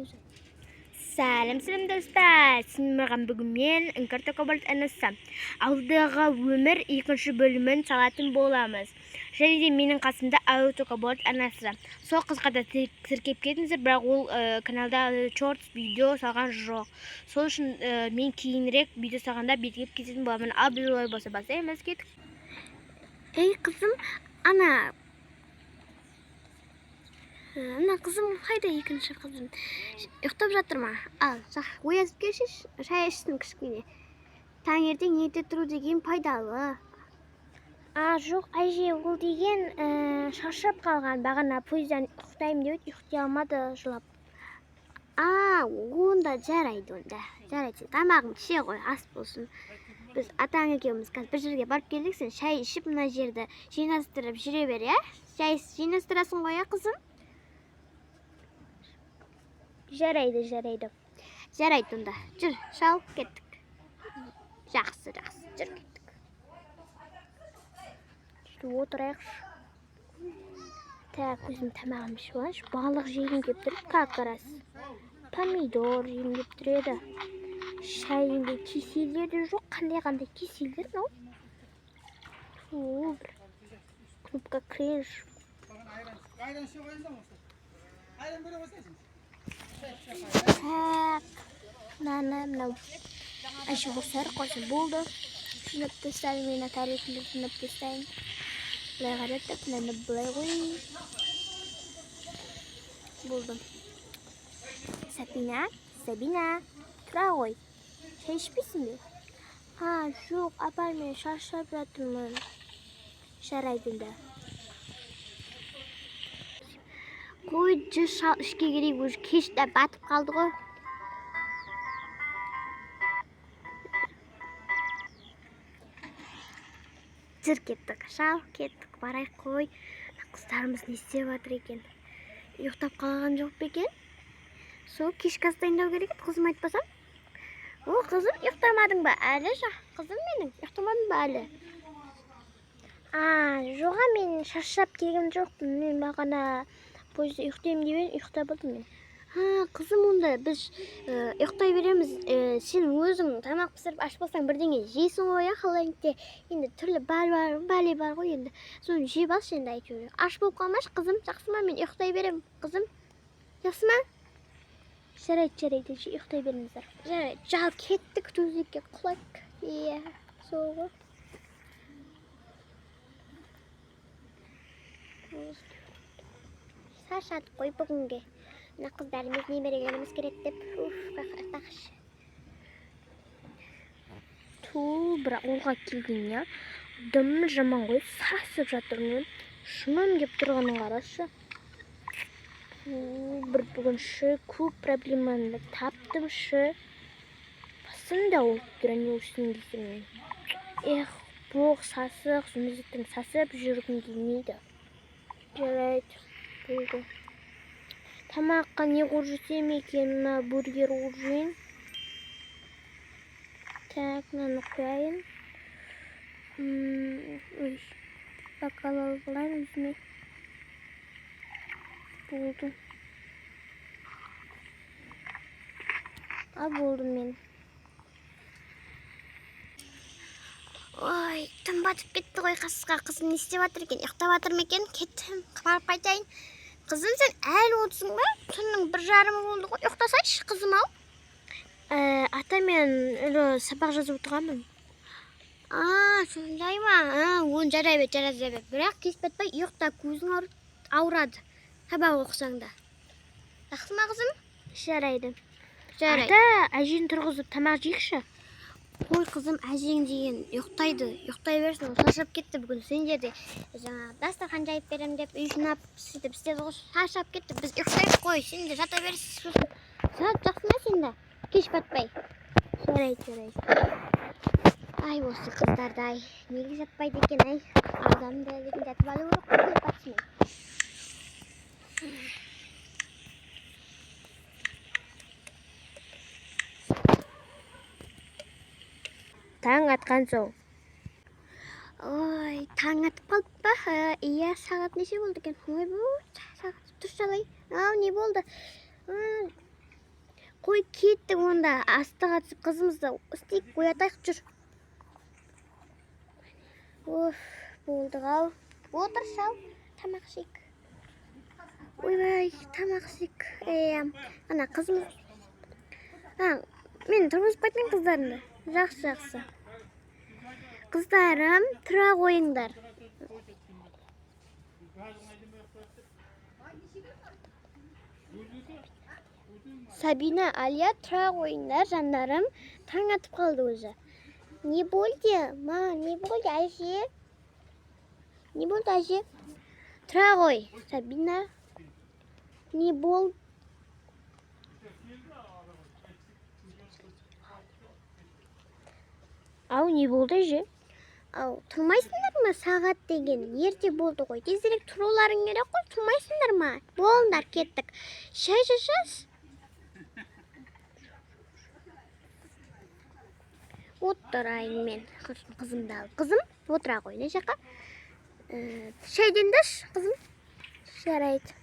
өзі. Сәлем достар, сен маған бүгін мен Іңкәр Токобальд анасы алдағы өмір екінші бөлімін салатын боламыз. Және де менің қасымда Аю Токобальд анасы. Сол қызға да тіркеп кетіңіздер, бірақ ол каналда шортс видео салған жоқ. Сол үшін мен кейінірек видео салғанда бетіп кететін боламын. Ал біз олай болса бастаймыз, кеттік. Ей қызым, ана қызым қайда, екінші қызым? Ұйықтап жатыр ма? Ал, оязып келші, шай ішсін кішкене. Таңертең ерте тұру деген пайдалы. Жоқ, әже, ол деген шаршап қалған. Бағана пойыздан ұйықтаймын деп ұйықтай алмады, жылап. Онда жарайды онда. Жарайды, тамағын іше ғой, ас болсын. Біз атаң екеуміз қазір бір жерге барып келдік, сен шай ішіп мына жерді жинастырып жүре бер, иә? Шай жинастырасың ғой, қызым? Жарайды. Жарайды онда. Жүр, шал, кеттік. Жақсы, жүр кеттік. Отырайықшы. Так, өзім тамағым ішіп алайыншы. Балық жегім кеп тұр, көкөніс. Помидор жегім кеп тұр еді. Шайында кеселері жоқ, қандай кеселер мынау? Бір кнопка креш. Так, мынау әже осылар қойсын болды. Жинап тастайын, мен тарелкаларды жинап тастайын. Былай қараттық, мынаны былай қойын. Болды. Сабина, тұра ғой. Шай ішпейсің бе? Жоқ, апай, мен шаршап жатырмын. Жарайды да. Қой, жүр шал, ішке керек, өз кешті батып қалды ғой. Жүр кеттік, шал, кеттік, барайық қой. Қыздарымыз не істеп жатыр екен? Ұйықтап қалған жоқ па екен? Сол кешкі ас дайындау керек еді, қызым айтпасам. Қызым, ұйықтамадың ба әлі? Қызым менің, ұйықтамадың ба әлі? Жоға, мен шаршап келген жоқпын. Мен бағана пойызда ұйықтаймын деп ұйықтап алдым мен. Қызым, онда біз ұйықтай береміз. Сен өзің тамақ пісіріп аш болсаң бірдеңе жейсің ғой, қалайынте. Енді түрлі бәле бар ғой енді. Соны жеп алшы енді әйтеуір. Аш болып қалмашы, қызым. Жақсы ма? Мен ұйықтай берем, қызым. Жақсы ма? Жарайды, ұйықтай беріңіздер. Жарайды, жал кеттік төсекке құлайық. Иә, сол ғой. Шаршадық қой бүгінге. Мына қыздарымыз немерелеріміз керек деп. Қақшы. Бірақ олға келген, я. Дым жаман ғой, сасып жатырмын. Шымым кеп тұрғанын қарашы. Бүгін көп проблеманы таптым. Басында ол түрәне өсін дейсің мен. Боқ сасық, сүмізіктің сасып жүргім келмейді. Жарайды, болды. Тамаққа не қоржысем екен, бургер қоржайын. Так, мынаны қояйын. Бокал алып алайын өзіме. Болды. Болды мен. Ой, тым батып кетті ғой қасқа. Қызым не істеп жатыр екен? Ұйықтап жатыр ма екен? Кеттім, барып қайтайын. Қызым, сен әлі отырсың ба? Түннің 1:30 болды ғой. Ұйықтасайшы, қызым ау. Ата, мен сабақ жазып отырғанмын. Сондай ма? Оны жарайды. Бірақ кеш батпай ұйықта, көзің ауырады. Сабақ оқысаң да. Жақсы ма, қызым? Жарайды. Ата, әжені тұрғызып тамақ жейікші. Қой, қызым, әжең деген ұйықтай берсін, шаршап кетті бүгін. Сендерде дастархан жайып берем деп үй жинап сөйтіп істеді ғой, шаршап кетті. Біз ұйықтайық қой, сен де жата бересің. Жақсы ма сенде? Кеш батпай. Жарайды. Ай, осы қыздарды, ай, неге жатпайды екен, ай. Адамды деген жатып алу керек қой, кеш батсымен. Таң атқан соң. Ой, таң атып қалды ба? Иә, сағат неше болды екен? Ой, бұл сағат дұрыс жалай. Не болды? Қой кеттік онда астыға түсіп қызымызды істейік, оятайық жүр. Оф, болдық ау. Отыр шал, тамақ жейік. Ойбай, тамақ жейік. Ана қызымыз. Мен тұрғызып қайтайын қыздарымды. Жақсы. Қыздарым, тұра қойыңдар. Сабина, Алия, тұра қойыңдар, жандарым. Таң атып қалды өзі. Не болды? Не болды, әже? Не болды, әже? Тұра қой, Сабина. Не болды? Ау, не болды, әже? Ау, тұрмайсыңдар ма? Сағат деген ерте болды ғой. Тезірек тұруларың керек қой, тұрмайсыңдар ма? Болыңдар, кеттік. Шай жашас? Отырайын мен қызымды алып. Қызым, отыра қой, не жаққа? Шайден даш, қызым. Жарайды.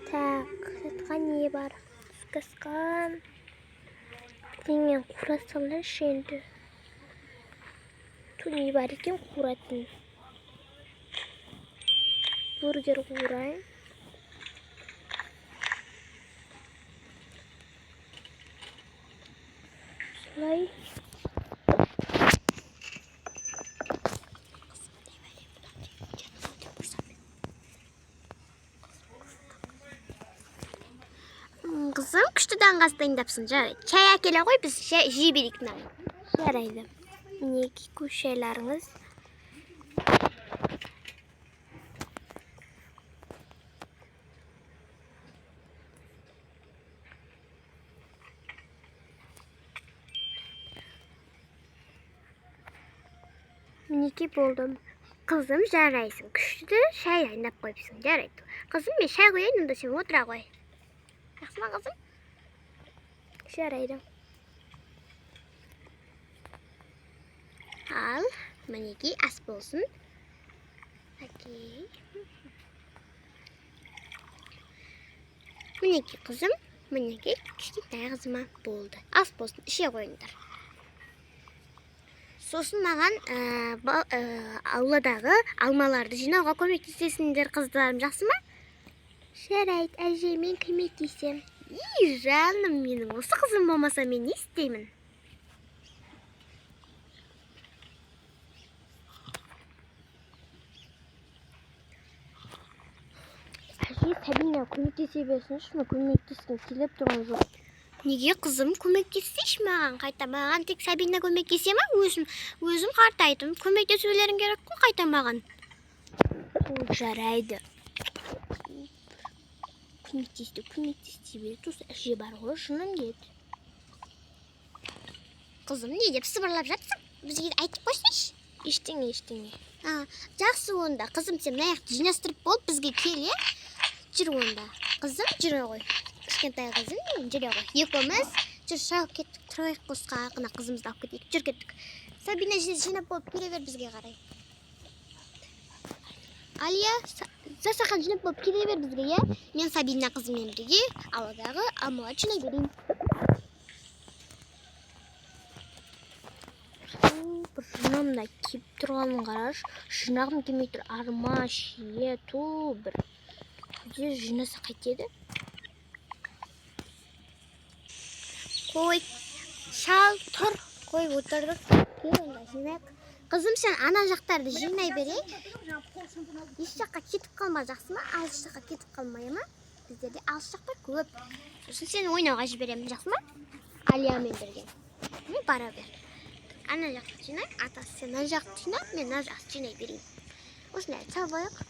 Так, жатқан не бар? Түсқасқан. Денген құрасылар шенді. Не бар екен қуратын. Бургер қурайын. Слай. Қызым, күштіден қастайындапсың, жарайды. Чай әкеле қой, біз жей берейік. Жарайды. Мінеки көш шайларыңыз. Мінеки болдым. Қызым, жарайсың. Күшті шай айнап қойыпсың, жарайды. Қызым, мен шай қойайын, онда сен отыра қой. Жақсы ма, қызым? Жарайды. Ал, мінеки ас болсын. Окей. Мінеки қызым, мінеки кішкентай қызыма болды. Ас болсын, іше қойыңдар. Сосын маған ауладағы алмаларды жинауға көмектесесіңдер, қыздарым, жақсы ма? Жарайды, әже, мен көмектесем. Жаным менің, осы қызым болмаса мен не істеймін? Әже, Сабина көмектесе берсінші, мен көмектескім келіп тұрған жоқ. Неге қызым көмектесейші маған қайта? Маған тек Сабина көмектесе ма? Өзім қартайдым. Көмектесулерің керек қой қайта маған. Жарайды. Көмектесті бер. Тусы әже бар ғой, шыным деді. Қызым, не деп сыбырлап жатсың? Бізге айтып қойсайшы. Ештеңе. Жақсы онда. Қызым, сен мынаяқты жинастырып болып бізге кел, жүр онда. Қызым, жүре ғой. Кішкентай қызым, жүре ғой. Екеуміз жүр шауып кеттік. Тұрайық қосқа ақына қызымызды алып кетейік. Жүр кеттік. Сабина жинап болып келе бер бізге қарай. Алия, Засахан жинап болып келе бер бізге, Мен Сабина қызыммен бірге ауладағы алмаларды жинай берейін. Бір жинамда кеп тұрғанын қараш. Жинағым келмей тұр. Арма, шие, бір. Күде жинаса қайтеді? Қой, шал, тұр. Қой, отырдық. Кел онда жинайық. Қызым, сен ана жақтарды жинай берейік. Еш жаққа кетіп қалма, жақсы ма? Алыс жаққа кетіп қалмай ма? Біздерде алыс жақтар көп. Сосын сен ойнауға жіберемін, жақсы ма? Алиямен бірге. Бара бер. Ана жақты жинай, атасы сен ана жақты жинай, мен ана жақты жинай берейін. Осындай салбайық.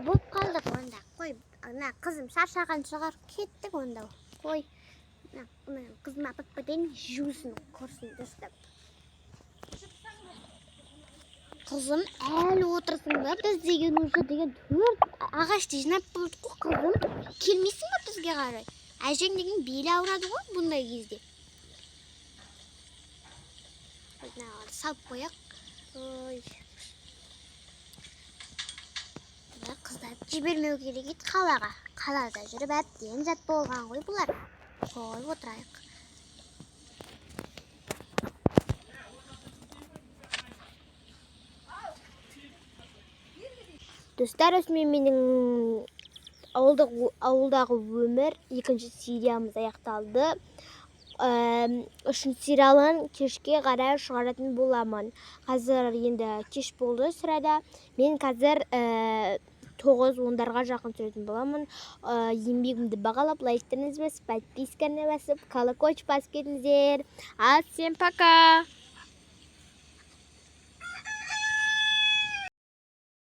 Болып қалдық онда. Қой, ана қызым шаршаған шығар, кеттік онда. Қой, қызым апып бәден жуысын, көрсін дұрыстап. Қызым, әлі отырсың ба? Біз деген уже деген 4 ағашты жинап болдық қой, қызым. Келмейсің ба бізге қарай? Әжең деген белі ауырады ғой бұндай кезде. Салып қояқ. Ой. Қыздарды жібермеу керек еді қалаға. Қалада жүріп әбден жат болған ғой бұлар. Қойып отырайық. Достар, осымен менің ауылдағы өмір екінші сериямыз аяқталды. Үшінші сериалын кешке қарай шығаратын боламын. Қазір енді кеш болды сірәда. Мен қазір 9-10-дарға жақын түсіретін боламын. Еңбегімді бағалап, лайктарыңызды басып, подписканы басып, колокольчик басып кетіңіздер. Всем пока!